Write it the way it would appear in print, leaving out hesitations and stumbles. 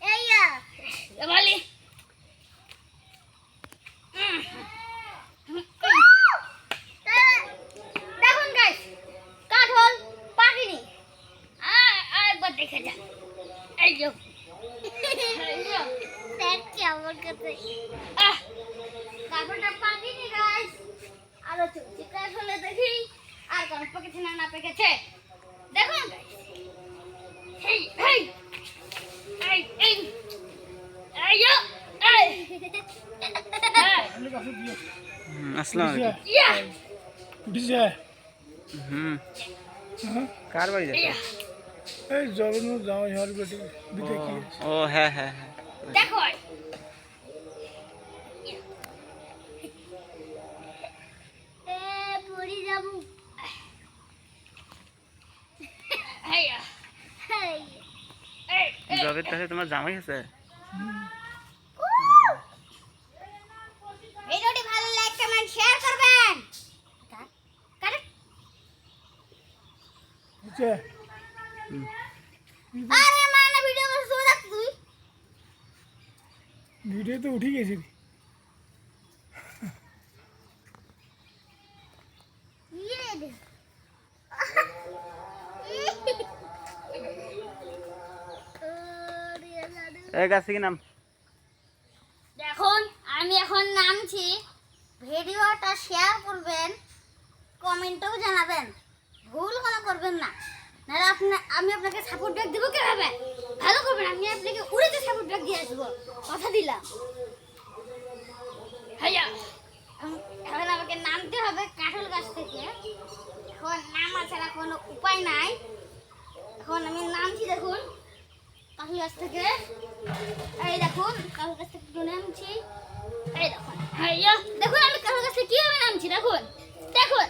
এইয়া বলি দেখুন গাইস কাঠল পাকিনি একবার দেখে যা এই যে দেখ কি আমার কাছে আহ কাঠলটা পাকিনি গাইস আরো চুচি কাঠলে দেখি আর কোন পেকেছে না পেকেছে দেখুন এই এই এই এই এই এই আসসালামু আলাইকুম ইয়া উঠিছে কার বাড়ি যাচ্ছে এই জগন্নাথ জামাই হওয়ার বেটি বিটে কি ও হ্যাঁ হ্যাঁ হ্যাঁ দেখো এ পড়ি যাবো এই এই এই জবের কাছে তোমার জামাই আছে ভিডিওটি ভালো লাইক কমেন্ট শেয়ার করবেন হচ্ছে আরে মানে ভিডিও করে শুরু থাক তুই ভিডিও তো উঠে গেছি ইয়ে দে এই গাছে কি নাম দেখুন আমি এখন নামছি ভিডিওটা শেয়ার করবেন কমেন্টেও জানাবেন ভুল কোনো করবেন না নাহলে আমি আপনাকে সাপোর্ট ব্যাক দেবো কিভাবে ভালো করবেন আমি আপনাকে উড়েতে সাপোর্ট ব্যাক দিয়ে আসবো কথা দিলাম হাইয়া এখন আমাকে নামতে হবে কাঁঠাল গাছ থেকে এখন নামা ছাড়া কোনো উপায় নাই এখন আমি নামছি দেখুন কাঁঠাল গাছ থেকে এই দেখুন কাঁঠাল গাছ থেকে একটু নামছি এই দেখুন হাইয়া দেখুন আমি কাঁঠাল গাছ থেকে কীভাবে নামছি দেখুন দেখুন